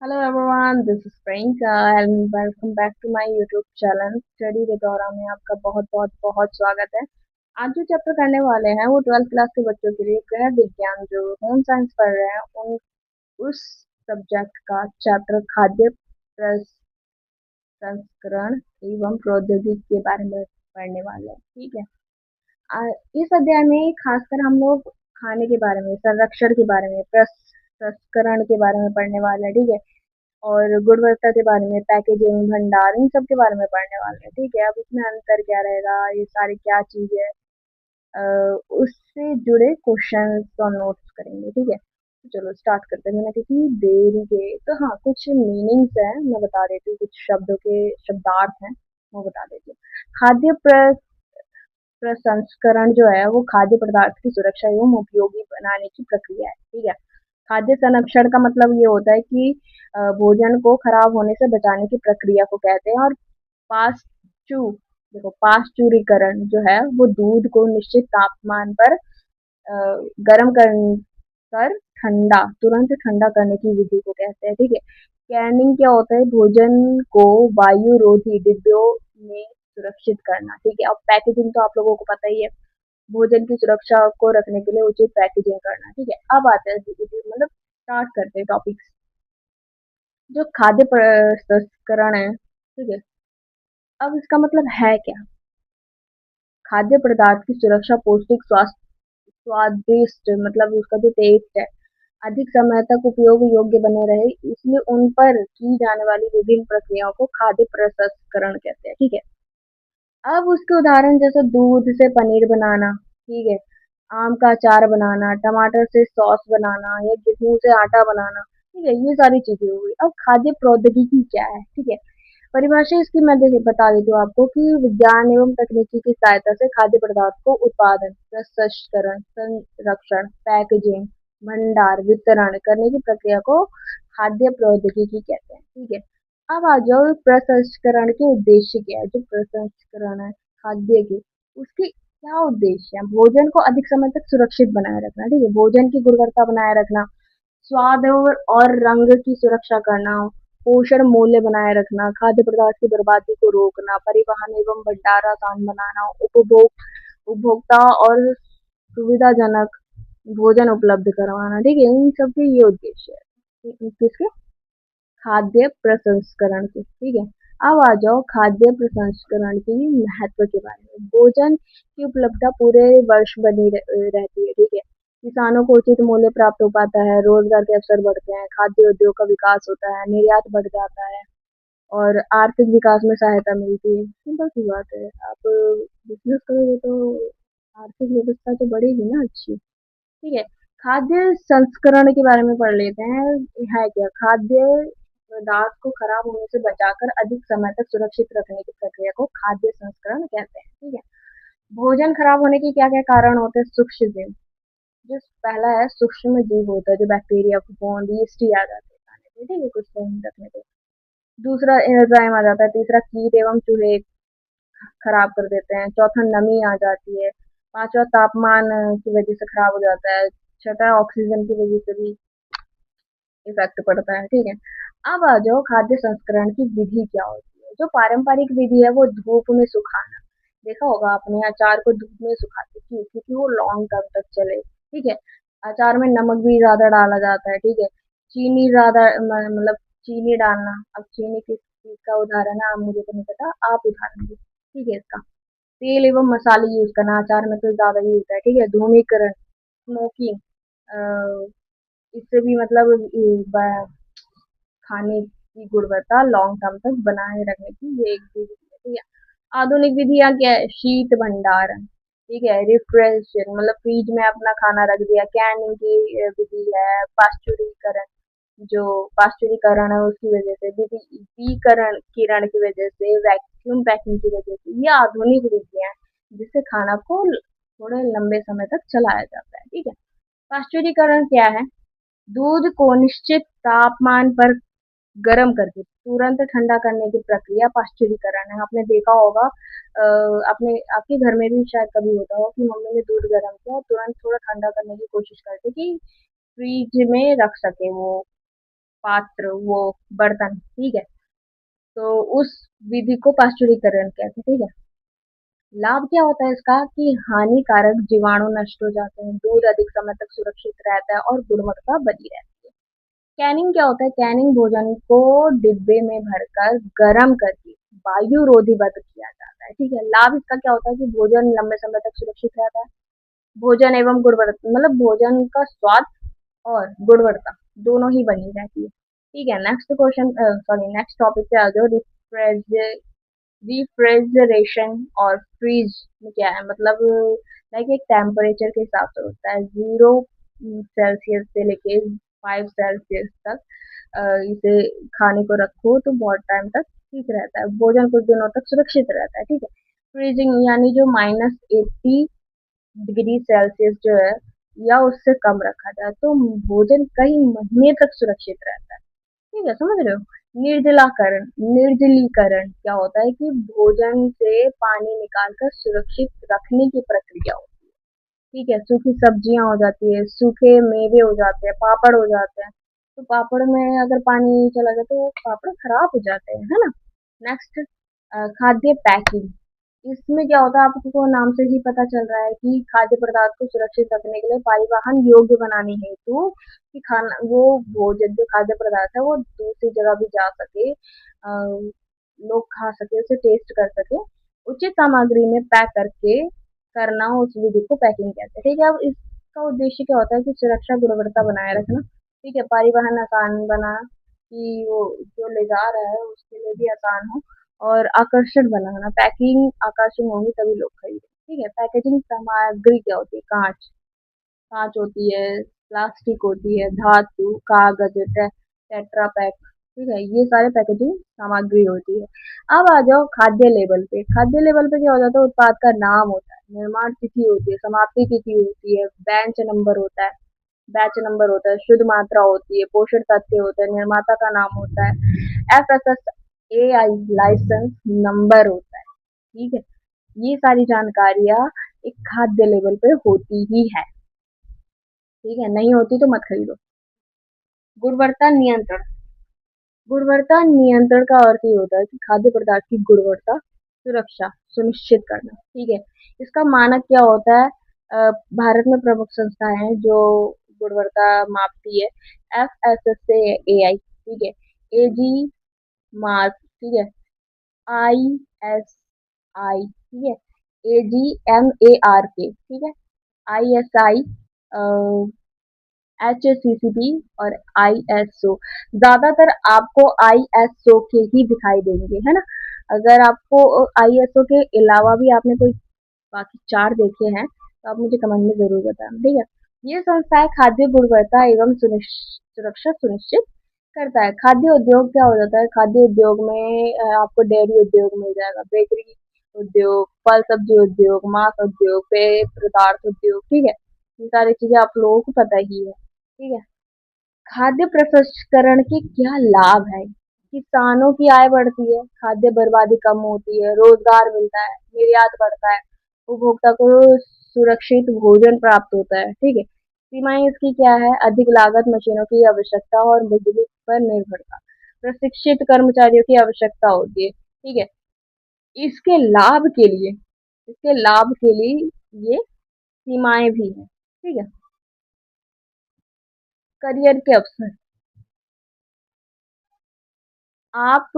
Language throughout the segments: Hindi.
Hello everyone, this is Priyanka and welcome back to my YouTube channel study with Gaurav में आपका बहुत बहुत बहुत स्वागत है। आज जो चैप्टर करने वाले हैं वो 12th क्लास के बच्चों के लिए गृह विज्ञान जो होम साइंस पढ़ रहे हैं उन उस सब्जेक्ट का चैप्टर खाद्य प्रसंस्करण एवं प्रौद्योगिकी के बारे में पढ़ने वाले हैं। ठीक है। इस अध्याय में खासकर हम लोग खाने के बारे में, संरक्षण के बारे में, प्रसंस्करण के बारे में पढ़ने वाले हैं। ठीक है। और गुणवत्ता के बारे में, पैकेजिंग, भंडार, इन सब के बारे में पढ़ने वाले हैं। ठीक है। अब इसमें अंतर क्या रहेगा, ये सारी क्या चीज है, उससे जुड़े क्वेश्चंस और नोट्स करेंगे। ठीक है। तो चलो स्टार्ट करते हैं बिना किसी देरी के। तो हाँ, कुछ मीनिंग्स हैं, मैं बता देती हूँ, कुछ शब्दों के शब्दार्थ हैं, वो बता देती हूँ। खाद्य प्रसंस्करण जो है वो खाद्य पदार्थ की सुरक्षा एवं उपयोगी बनाने की प्रक्रिया है। ठीक है। खाद्य संरक्षण का मतलब ये होता है कि भोजन को खराब होने से बचाने की प्रक्रिया को कहते हैं। और पास्चू देखो, पास्चुरीकरण जो है वो दूध को निश्चित तापमान पर गर्म कर ठंडा तुरंत ठंडा करने की विधि को कहते हैं। ठीक है। कैनिंग क्या होता है, भोजन को वायु रोधी डिब्बों में सुरक्षित करना। ठीक है। अब पैकेजिंग तो आप लोगों को पता ही है, भोजन की सुरक्षा को रखने के लिए उचित पैकेजिंग करना। ठीक है। अब आते हैं मतलब स्टार्ट करते हैं टॉपिक्स। जो खाद्य प्रसंस्करण है, ठीक है, अब इसका मतलब है क्या। खाद्य पदार्थ की सुरक्षा पौष्टिक स्वास्थ्य स्वादिष्ट मतलब उसका जो टेस्ट है अधिक समय तक उपयोग योग्य बने रहे, इसलिए उन पर की जाने वाली विभिन्न प्रक्रियाओं को खाद्य प्रसंस्करण कहते हैं। ठीक है। अब उसके उदाहरण जैसे दूध से पनीर बनाना, ठीक है, आम का अचार बनाना, टमाटर से सॉस बनाना या गेहूं से आटा बनाना। ठीक है। ये सारी चीजें हो गई। अब खाद्य प्रौद्योगिकी क्या है। ठीक है। परिभाषा इसकी मैं देखिए बता देती हूँ आपको कि विज्ञान एवं तकनीकी की सहायता से खाद्य पदार्थ को उत्पादन, प्रसंस्करण, संरक्षण, पैकेजिंग, भंडार, वितरण करने की प्रक्रिया को खाद्य प्रौद्योगिकी कहते हैं। ठीक है। अब आ जाओ प्रसंस्करण के उद्देश्य क्या है। जो प्रसंस्करण है खाद्य की, उसके क्या उद्देश्य है। भोजन को अधिक समय तक सुरक्षित बनाए रखना। ठीक है। भोजन की गुणवत्ता बनाए रखना, स्वाद और रंग की सुरक्षा करना, पोषण मूल्य बनाए रखना, खाद्य पदार्थ की बर्बादी को रोकना, परिवहन एवं भंडारण आसान बनाना, उपभोक्ता और सुविधाजनक भोजन उपलब्ध करवाना। ठीक है। इन सब के ये उद्देश्य है किसके, खाद्य प्रसंस्करण के। ठीक है। अब आ जाओ खाद्य प्रसंस्करण के महत्व के बारे में। भोजन की उपलब्धता पूरे वर्ष बनी रहती है। ठीक है। किसानों को उचित मूल्य प्राप्त हो पाता है, रोजगार के अवसर बढ़ते हैं, खाद्य उद्योग का विकास होता है, निर्यात बढ़ जाता है और आर्थिक विकास में सहायता मिलती है। सिंपल सी बात है, आप बिजनेस करोगे तो आर्थिक व्यवस्था तो बढ़ेगी ना अच्छी। ठीक है। खाद्य संस्करण के बारे में पढ़ लेते हैं। है क्या, खाद्य पदार्थ को खराब होने से बचाकर अधिक समय तक सुरक्षित रखने की प्रक्रिया को खाद्य संस्करण कहते हैं। ठीक है। भोजन खराब होने के क्या क्या कारण होते हैं। सूक्ष्म जीव, जो पहला है सूक्ष्म जीव होता है, जो बैक्टीरिया, फफूंद, यीस्ट आ जाते हैं खाने पे। ठीक है, कुछ टाइम रखने पे। दूसरा एंजाइम आ जाता है। तीसरा कीट एवं चूहे खराब कर देते हैं। चौथा नमी आ जाती है। पांचवा तापमान की वजह से खराब हो जाता है। छठा ऑक्सीजन की वजह से भी इफेक्ट पड़ता है। ठीक है। अब आ जाओ खाद्य संस्करण की विधि क्या होती है। जो पारंपरिक विधि है वो धूप में सुखाना। देखा होगा आपने, अचार को धूप में सुखाते क्यों, क्योंकि वो लॉन्ग टर्म तक चले। ठीक है। अचार में नमक भी ज्यादा डाला जाता है। ठीक है। चीनी ज्यादा मतलब चीनी डालना। अब चीनी किस चीज का उदाहरण है, मुझे तो नहीं पता, आप उदाहरण दो। ठीक है। इसका तेल एवं मसाले यूज करना, अचार में तो ज्यादा ही होता है। ठीक है। धूमीकरण, स्मोकिंग, इससे भी मतलब खाने की गुणवत्ता लॉन्ग टर्म तक बनाए रखने की ये एक विधि है। ठीक है। आधुनिक विधियां क्या है, शीत भंडारण, ठीक है, रिफ्रेशन मतलब फ्रिज में अपना खाना रख दिया, कैनिंग की विधि है, पाश्चुरीकरण, जो पाश्चुरीकरण है उसकी वजह से, विकरण किरण की वजह से, वैक्यूम पैकिंग की वजह से, ये आधुनिक विधियां हैं जिससे खाना को थोड़े लंबे समय तक चलाया जाता है। ठीक है। पाश्चुरीकरण क्या है, दूध को निश्चित तापमान पर गर्म करके तुरंत ठंडा करने की प्रक्रिया पाश्चुरीकरण है। आपने देखा होगा, अपने आपके घर में भी शायद कभी होता हो कि मम्मी ने दूध गर्म किया और तुरंत थोड़ा ठंडा करने की कोशिश करती कि फ्रिज में रख सके वो पात्र, वो बर्तन, ठीक है। तो उस विधि को पाश्चुरीकरण कहते हैं, ठीक है। लाभ क्या होता है इसका कि हानिकारक जीवाणु नष्ट हो जाते हैं, दूध अधिक समय तक सुरक्षित रहता है और गुणवत्ता बनी रहती है। कैनिंग क्या होता है? कैनिंग भोजन को डिब्बे में भरकर गर्म करके वायु रोधीबद्ध किया जाता है, ठीक है। लाभ इसका क्या होता है कि भोजन लंबे समय तक सुरक्षित रहता है। भोजन एवं गुणवत्ता मतलब भोजन का स्वाद और गुणवत्ता दोनों ही बनी रहती है, ठीक है। Next question, sorry, next topic पे आ जाओ। रिफ्रिजरेशन और फ्रीज में क्या है? मतलब लाइक एक टेम्परेचर के हिसाब से होता है, 0 सेल्सियस से लेके 5 सेल्सियस तक। इसे खाने को रखो तो बहुत टाइम तक ठीक रहता है, भोजन कुछ दिनों तक सुरक्षित रहता है, ठीक है। फ्रीजिंग यानी जो -80 डिग्री सेल्सियस जो है या उससे कम रखा जाए तो भोजन कई महीने तक सुरक्षित रहता है, ठीक है। समझ रहे हो? निर्जलीकरण क्या होता है कि भोजन से पानी निकालकर सुरक्षित रखने की प्रक्रिया होती है, ठीक है। सूखी सब्जियां हो जाती है, सूखे मेवे हो जाते हैं, पापड़ हो जाते हैं। तो पापड़ में अगर पानी चला जाए तो पापड़ खराब हो जाते हैं, है ना। नेक्स्ट, खाद्य पैकिंग। इसमें क्या होता है आपको नाम से ही पता चल रहा है कि खाद्य पदार्थ को सुरक्षित रखने के लिए परिवहन योग्य बनाने हेतु कि खाना वो भोजन जो खाद्य पदार्थ है वो दूसरी जगह भी जा सके, लोग खा सके, उसे टेस्ट कर सके, उचित सामग्री में पैक करके करना, उस विधि को पैकिंग कहते हैं, ठीक है। अब इसका उद्देश्य क्या होता है कि सुरक्षा गुणवत्ता बनाए रखना, ठीक है। परिवहन आसान बनाना कि वो जो ले जा रहा है उसके लिए भी आसान हो, और आकर्षक बनाना, पैकिंग आकर्षक होगी तभी लोग खरीदें, ठीक है। पैकेजिंग सामग्री क्या होती है? कांच, कांच होती है, प्लास्टिक होती है, धातु, कागज, टेट्रा पैक, ठीक है। ये सारे पैकेजिंग सामग्री होती है। अब आ जाओ खाद्य लेवल पे। खाद्य लेवल पे क्या हो जाता है? उत्पाद का नाम होता है, निर्माण तिथि होती है, समाप्ति तिथि होती है, बैच नंबर होता है, शुद्ध मात्रा होती है, पोषण तथ्य होता है, निर्माता का नाम होता है, FSSAI लाइसेंस नंबर होता है, ठीक है। ये सारी जानकारियां एक खाद्य लेवल पे होती ही है, ठीक है। नहीं होती तो मत खरीदो। गुणवत्ता नियंत्रण। गुणवत्ता नियंत्रण का अर्थ ये होता है कि खाद्य पदार्थ की गुणवत्ता सुरक्षा सुनिश्चित करना, ठीक है। इसका मानक क्या होता है? भारत में प्रमुख संस्थाएं हैं जो गुणवत्ता मापती है। FSSAI, ठीक है। AG मार्क, ठीक है। ISI, ठीक है। AGMARK, ठीक है। ISI, HACCP और ISO। ज्यादातर आपको ISO के ही दिखाई देंगे, है ना। अगर आपको ISO के अलावा भी आपने कोई बाकी 4 देखे हैं तो आप मुझे कमेंट में जरूर बताना, ठीक है। ये संस्थाएं खाद्य गुणवत्ता एवं सुरक्षा सुनिश्चित करता है। खाद्य उद्योग क्या हो जाता है? खाद्य उद्योग में आपको डेयरी उद्योग मिल जाएगा, बेकरी उद्योग, फल सब्जी उद्योग, मांस उद्योग, पेय पदार्थ उद्योग, ठीक है। ये सारी चीजें आप लोगों को पता ही है, ठीक है। खाद्य प्रसंस्करण के क्या लाभ है? किसानों की आय बढ़ती है, खाद्य बर्बादी कम होती है, रोजगार मिलता है, निर्यात बढ़ता है, उपभोक्ता को सुरक्षित भोजन प्राप्त होता है, ठीक है। सीमाएं इसकी क्या है? अधिक लागत, मशीनों की आवश्यकता और बिजली पर निर्भरता, प्रशिक्षित कर्मचारियों की आवश्यकता होती है, ठीक है। इसके लाभ के लिए इसके लाभ के लिए ये सीमाएं भी हैं, ठीक है। करियर के अवसर। आप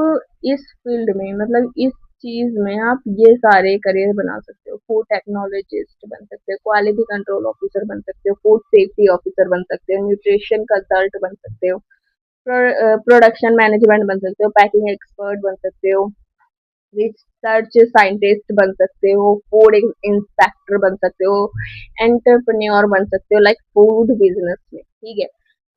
इस फील्ड में मतलब इस चीज में आप ये सारे करियर बना सकते हो। फूड टेक्नोलॉजिस्ट बन सकते हो, क्वालिटी कंट्रोल ऑफिसर बन सकते हो, फूड सेफ्टी ऑफिसर बन सकते हो, न्यूट्रिशन कंसल्ट बन सकते हो, प्रोडक्शन मैनेजमेंट बन सकते हो, पैकिंग एक्सपर्ट बन सकते हो, रिसर्च साइंटिस्ट बन सकते हो, फूड इंस्पेक्टर बन सकते हो, एंटरप्रेन्योर बन सकते हो, लाइक फूड बिजनेस में, ठीक है।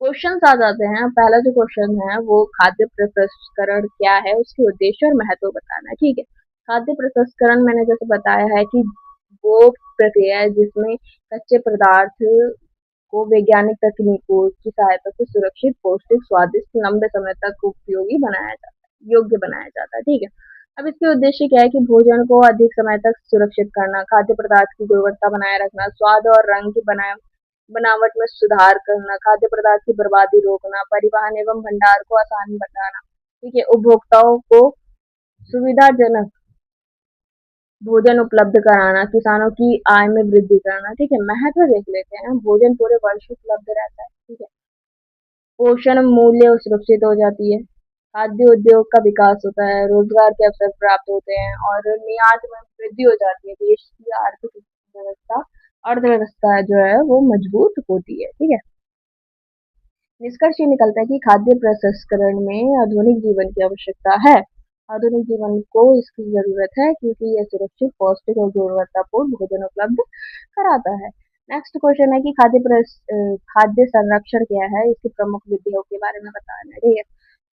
क्वेश्चन आ जाते हैं। पहला जो क्वेश्चन है वो खाद्य प्रसंस्करण क्या है, उसके उद्देश्य और महत्व बताना है, ठीक है। खाद्य प्रसंस्करण मैंने जैसे बताया है कि वो प्रक्रिया है जिसमें कच्चे पदार्थ को वैज्ञानिक तकनीकों की सहायता से सुरक्षित, पौष्टिक, स्वादिष्ट, लंबे समय तक उपयोगी बनाया जाता है, योग्य बनाया जाता है, ठीक है। अब इसके उद्देश्य क्या है कि भोजन को अधिक समय तक सुरक्षित करना, खाद्य पदार्थ की गुणवत्ता बनाए रखना, स्वाद और रंग बनाए बनावट में सुधार करना, खाद्य पदार्थ की बर्बादी रोकना, परिवहन एवं भंडार को आसान बनाना, ठीक है, उपभोक्ताओं को सुविधाजनक भोजन उपलब्ध कराना, किसानों की आय में वृद्धि करना, ठीक है। महत्व देख लेते हैं, भोजन पूरे वर्ष उपलब्ध रहता है, ठीक है। पोषण मूल्य सुरक्षित हो जाती है, खाद्य उद्योग का विकास होता है, रोजगार के अवसर प्राप्त होते हैं और निर्यात में वृद्धि हो जाती है, देश की आर्थिक व्यवस्था अर्थव्यवस्था जो है वो मजबूत होती है, ठीक है। निष्कर्ष ये निकलता है कि खाद्य प्रसंस्करण में आधुनिक जीवन की आवश्यकता है। आधुनिक जीवन को इसकी जरूरत है क्योंकि यह सुरक्षित, पौष्टिक और गुणवत्तापूर्ण भोजन उपलब्ध कराता है। नेक्स्ट क्वेश्चन है कि खाद्य संरक्षण क्या है, इसकी प्रमुख विधियों के बारे में बताना है, ठीक है।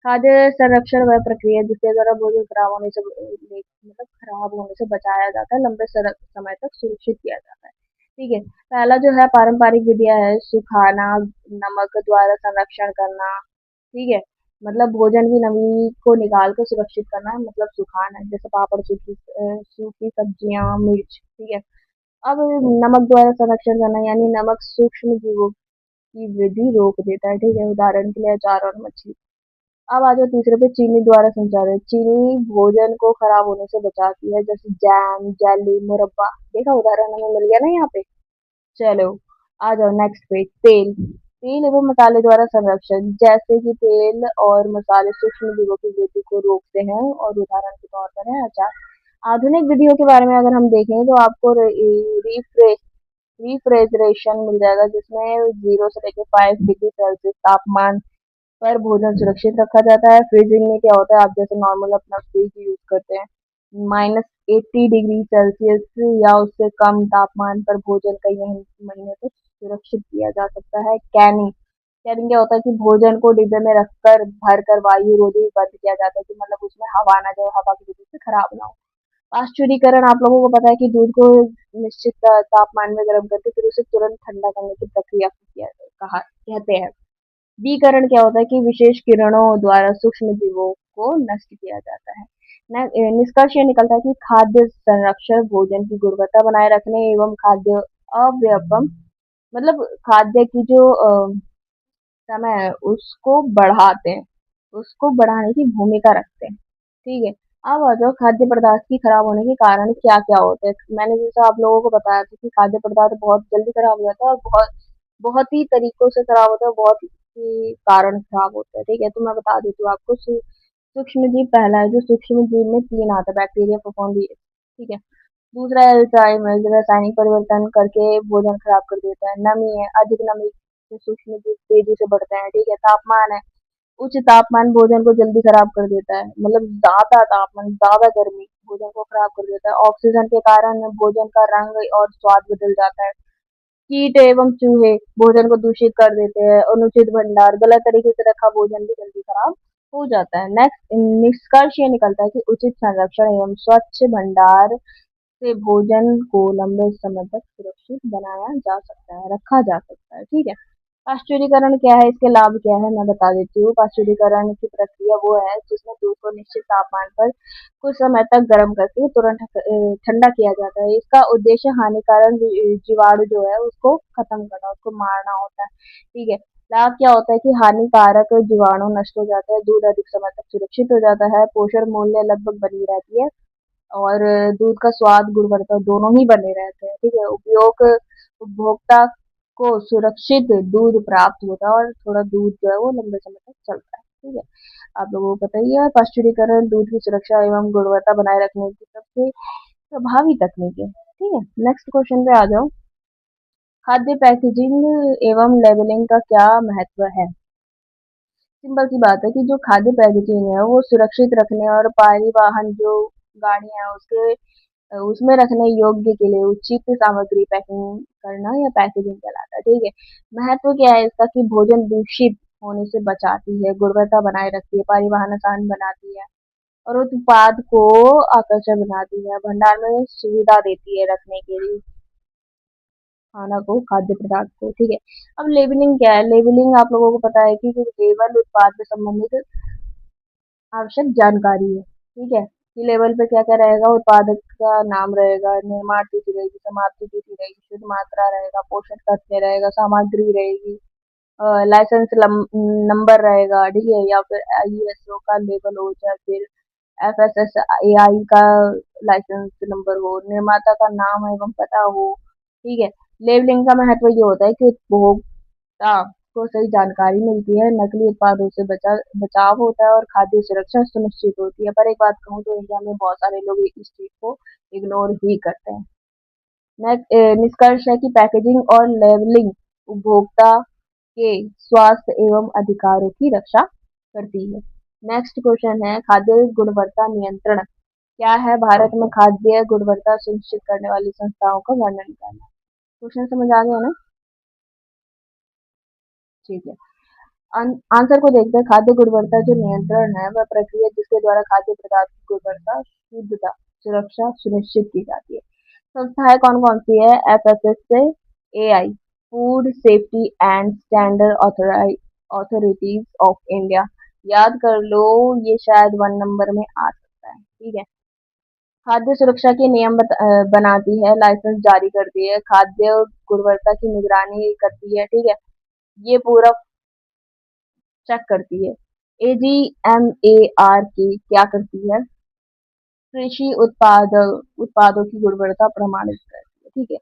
खाद्य संरक्षण वह प्रक्रिया है जिसके द्वारा भोजन खराब होने से बचाया जाता है, लंबे समय तक सुरक्षित किया जाता है, ठीक है। पहला जो है पारंपरिक विधियां है, सुखाना, नमक द्वारा संरक्षण करना, ठीक है। मतलब भोजन की नमी को निकाल कर सुरक्षित करना है, मतलब सुखाना है, जैसे पापड़, सूखी सब्जियां, मिर्च, ठीक है। अब नमक द्वारा संरक्षण करना यानी नमक सूक्ष्म जीवों की वृद्धि रोक देता है, ठीक है, उदाहरण के लिए अचार और मछली। अब आ जाओ तीसरे पे, चीनी द्वारा संचारित। चीनी भोजन को खराब होने से बचाती है, जैसे जैम, जेली, मुरब्बा। देखा, उदाहरण हमें मिल गया ना यहाँ पे। चलो आ जाओ नेक्स्ट पे, तेल। तेल एवं मसाले द्वारा संरक्षण, जैसे कि तेल और मसाले सूक्ष्म जीवों की वृद्धि को रोकते हैं और उदाहरण के तौर पर है अचार। आधुनिक विधियों के बारे में अगर हम देखें तो आपको रिफ्रिजरेशन मिल जाएगा, जिसमें 0 से लेकर 5 डिग्री सेल्सियस तापमान पर भोजन सुरक्षित रखा जाता है। फ्रीजिंग में क्या होता है, आप जैसे नॉर्मल अपना फ्रिज यूज करते हैं, -80 डिग्री सेल्सियस या उससे कम तापमान पर भोजन कई महीने तक सुरक्षित किया जा सकता है। कैनिंग कैनिंग क्या होता है कि भोजन को डिब्बे में रखकर भर कर वायु रोधी बंद किया जाता है, कि मतलब उसमें हवा ना जाए, हवा की वजह से खराब ना हो। पाश्चुरीकरण, आप लोगों को पता है कि दूध को निश्चित तापमान में गर्म करके फिर उसे तुरंत ठंडा करने की प्रक्रिया को किया कहा कहते हैं। विकरण क्या होता है कि विशेष किरणों द्वारा सूक्ष्म जीवों को नष्ट किया जाता है। निष्कर्ष ये निकलता है कि खाद्य संरक्षण भोजन की गुणवत्ता बनाए रखने एवं खाद्य अव्ययम मतलब खाद्य की जो समय है उसको बढ़ाते हैं, उसको बढ़ाने की भूमिका रखते हैं, ठीक है। अब आ जाओ खाद्य पदार्थ की खराब होने के कारण क्या क्या होते हैं। मैंने जैसे आप लोगों को बताया था कि खाद्य पदार्थ बहुत जल्दी खराब हो जाता है और बहुत बहुत ही तरीकों से खराब होता है, बहुत ही कारण खराब होता है, ठीक है। तो मैं बता देती हूँ आपको। सूक्ष्म जीव पहला है, जो सूक्ष्म जीव में 3 आता है, बैक्टीरिया, फफूंदी, ठीक है। दूसरा है अल्जाइमर, जो रासायनिक परिवर्तन करके भोजन खराब कर देता है। नमी है, अधिक नमी से सूक्ष्म जीव तेजी से बढ़ते हैं, ठीक है। तापमान है, उच्च तापमान भोजन को जल्दी खराब कर देता है, मतलब ज्यादा तापमान, ज्यादा गर्मी भोजन को खराब कर देता है। ऑक्सीजन के कारण भोजन का रंग और स्वाद बदल जाता है। कीट एवं चूहे भोजन को दूषित कर देते हैं। अनुचित भंडार, गलत तरीके से रखा भोजन भी जल्दी खराब हो जाता है। नेक्स्ट निष्कर्ष ये निकलता है कि उचित संरक्षण एवं स्वच्छ भंडार से भोजन को लंबे समय तक सुरक्षित बनाया जा सकता है, रखा जा सकता है, ठीक है। पाश्चुरीकरण क्या है, इसके लाभ क्या है, मैं बता देती हूँ। पाश्चुरीकरण की प्रक्रिया वो है जिसमें दूध को निश्चित तापमान पर कुछ समय तक गर्म करके तुरंत ठंडा किया जाता है। इसका उद्देश्य हानिकारक जीवाणु जो है उसको खत्म करना, उसको मारना होता है, ठीक है। लाभ क्या होता है कि हानिकारक जीवाणु नष्ट हो जाता है, दूध अधिक समय तक सुरक्षित हो जाता है, पोषण मूल्य लगभग बनी रहती है और दूध का स्वाद, गुणवत्ता दोनों ही बने रहते हैं, ठीक है। उपभोक्ता को सुरक्षित दूध प्राप्त होता है और थोड़ा दूध जो है वो लंबे समय तक चलता है, ठीक है। आप लोगों को पता ही है, पाश्चुरीकरण दूध की सुरक्षा एवं गुणवत्ता बनाए रखने की सबसे प्रभावी तकनीक है, ठीक है। नेक्स्ट क्वेश्चन पे आ जाओ। खाद्य पैकेजिंग एवं लेबलिंग का क्या महत्व है। सिंपल सी बात है कि जो खाद्य पैकेजिंग है वो सुरक्षित रखने और परिवहन जो गाड़ियां हैं उसके उसमें रखने योग्य के लिए उचित सामग्री पैकिंग करना या पैकेजिंग कहलाता है, ठीक है। महत्व क्या है इसका कि भोजन दूषित होने से बचाती है, गुणवत्ता बनाए रखती है, परिवहन आसान बनाती है और उत्पाद को आकर्षक बनाती है, भंडार में सुविधा देती है रखने के लिए खाना को, खाद्य पदार्थ को, ठीक है। अब लेबलिंग क्या है, लेबलिंग आप लोगों को पता है कि लेबल उत्पाद से संबंधित आवश्यक जानकारी है, ठीक है। की लेवल पे क्या क्या रहेगा, उत्पादक का नाम रहेगा, निर्माण तिथि रहेगी, समाप्ति तिथि रहेगी, शुद्ध मात्रा रहेगा, पोषण तथ्य रहेगा, सामग्री रहेगी, लाइसेंस नंबर रहेगा, ठीक है, या फिर आईएसओ का लेवल हो, या फिर एफएसएसएआई का लाइसेंस नंबर हो, निर्माता का नाम एवं पता हो, ठीक है। लेबलिंग का महत्व ये होता है कि उपभोक्ता को सही जानकारी मिलती है, नकली उत्पादों से बचाव होता है और खाद्य सुरक्षा सुनिश्चित होती है। पर एक बात कहूँ तो इंडिया में बहुत सारे लोग इस चीज को इग्नोर ही करते हैं। निष्कर्ष है कि पैकेजिंग और लेबलिंग उपभोक्ता के स्वास्थ्य एवं अधिकारों की रक्षा करती है। नेक्स्ट क्वेश्चन है खाद्य गुणवत्ता नियंत्रण क्या है? भारत में खाद्य गुणवत्ता सुनिश्चित करने वाली संस्थाओं का वर्णन करना। क्वेश्चन समझ आ गया ना? ठीक है। आंसर को देखते हैं। खाद्य गुणवत्ता जो नियंत्रण है वह प्रक्रिया जिसके द्वारा खाद्य पदार्थ की गुणवत्ता, शुद्धता, सुरक्षा सुनिश्चित की जाती है। संस्थाएं कौन कौन सी है? FSSAI, food safety and standard authorities of India. याद कर लो, ये शायद 1 नंबर में आ सकता है। ठीक है। खाद्य सुरक्षा के नियम बनाती है, लाइसेंस जारी करती है, खाद्य गुणवत्ता की निगरानी करती है। ठीक है। ये पूरा चेक करती है। एजीएमएआर की क्या करती है? कृषि उत्पादों की गुणवत्ता प्रमाणित करती है। ठीक है।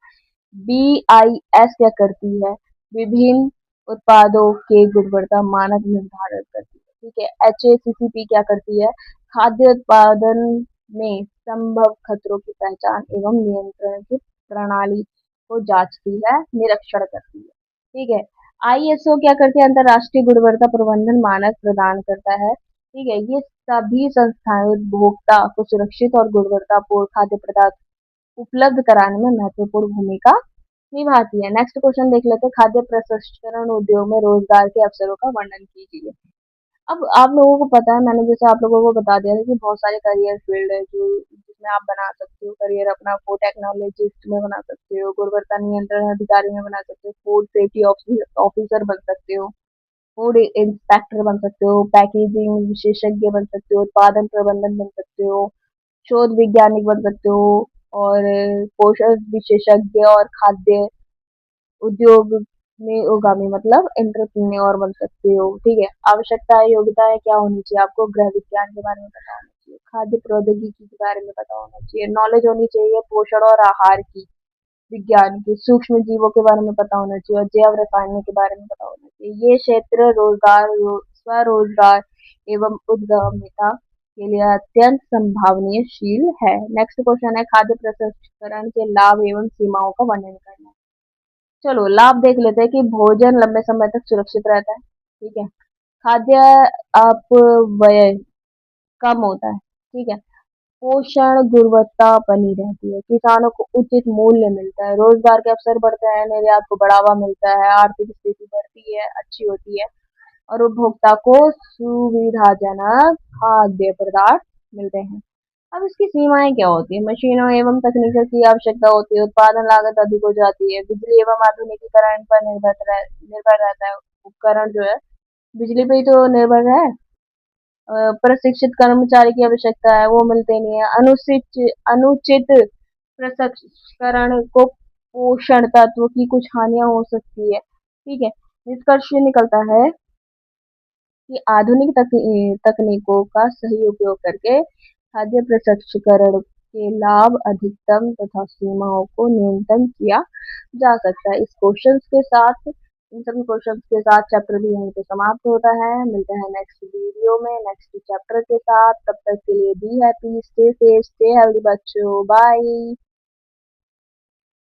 बीआईएस क्या करती है? विभिन्न उत्पादों के गुणवत्ता मानक निर्धारित करती है। ठीक है। एचएसीसीपी क्या करती है? खाद्य उत्पादन में संभव खतरों की पहचान एवं नियंत्रण की प्रणाली को जांचती है, निरीक्षण करती है। ठीक है। आईएसओ क्या करती है? अंतर्राष्ट्रीय गुणवत्ता प्रबंधन मानक प्रदान करता है। ठीक है। ये सभी संस्थाएं उपभोक्ता को सुरक्षित और गुणवत्तापूर्ण खाद्य पदार्थ उपलब्ध कराने में महत्वपूर्ण भूमिका निभाती है। नेक्स्ट क्वेश्चन देख लेते हैं। खाद्य प्रसंस्करण उद्योग में रोजगार के अवसरों का वर्णन कीजिए। अब आप लोगों को पता है, मैंने जैसे आप लोगों को बता दिया था कि बहुत सारे करियर फील्ड है जो जिसमें आप बना सकते हो करियर अपना। फूड टेक्नोलॉजिस्ट में बना सकते हो, गुणवत्ता नियंत्रण अधिकारी में बना सकते हो, फूड सेफ्टी ऑफिसर बन सकते हो, फूड इंस्पेक्टर बन सकते हो, पैकेजिंग विशेषज्ञ बन सकते हो, उत्पादन प्रबंधन बन सकते हो, शोध वैज्ञानिक बन सकते हो, और पोषण विशेषज्ञ और खाद्य उद्योग में उगामी मतलब एंटरप्रेन्योर बन सकते हो। ठीक है। आवश्यकता योग्यताएं क्या होनी चाहिए? आपको गृह विज्ञान के बारे में पता होना चाहिए, खाद्य प्रौद्योगिकी के बारे में पता होना चाहिए, नॉलेज होनी चाहिए पोषण और आहार की, विज्ञान की, सूक्ष्म जीवों के बारे में पता होना चाहिए, और जैव रसायन के बारे में पता होना चाहिए। ये क्षेत्र स्वरोजगार एवं उद्यमिता के लिए अत्यंत संभावनीयशील है। नेक्स्ट क्वेश्चन है खाद्य प्रसंस्करण के लाभ एवं सीमाओं का वर्णन करना। चलो लाभ देख लेते हैं कि भोजन लंबे समय तक सुरक्षित रहता है। ठीक है। खाद्य अपव्यय कम होता है। ठीक है। पोषण गुणवत्ता बनी रहती है, किसानों को उचित मूल्य मिलता है, रोजगार के अवसर बढ़ते हैं, निर्यात को बढ़ावा मिलता है, आर्थिक स्थिति बढ़ती है, अच्छी होती है, और उपभोक्ता को सुविधाजनक खाद्य पदार्थ मिलते हैं। अब इसकी सीमाएं क्या होती है? मशीनों एवं तकनीकों की आवश्यकता होती है, उत्पादन लागत अधिक हो जाती है, बिजली एवं आधुनिकीकरण पर निर्भर रहता है। उपकरण जो है बिजली पे ही तो निर्भर है। प्रशिक्षित कर्मचारी की आवश्यकता है, वो मिलते नहीं है। अनुचित प्रसंस्करण को पोषण तत्व की कुछ हानियां हो सकती है। ठीक है। निष्कर्ष ये निकलता है कि आधुनिक तकनीकों का सही उपयोग करके खाद्य प्रसंस्करण के लाभ अधिकतम तथा सीमाओं को न्यूनतम किया जा सकता है। इस क्वेश्चन के साथ इन सभी क्वेश्चन के साथ चैप्टर भी यहीं पे समाप्त होता है। मिलते हैं नेक्स्ट वीडियो में नेक्स्ट चैप्टर के साथ। तब तक के लिए be happy, stay safe, stay healthy बच्चों। बाय।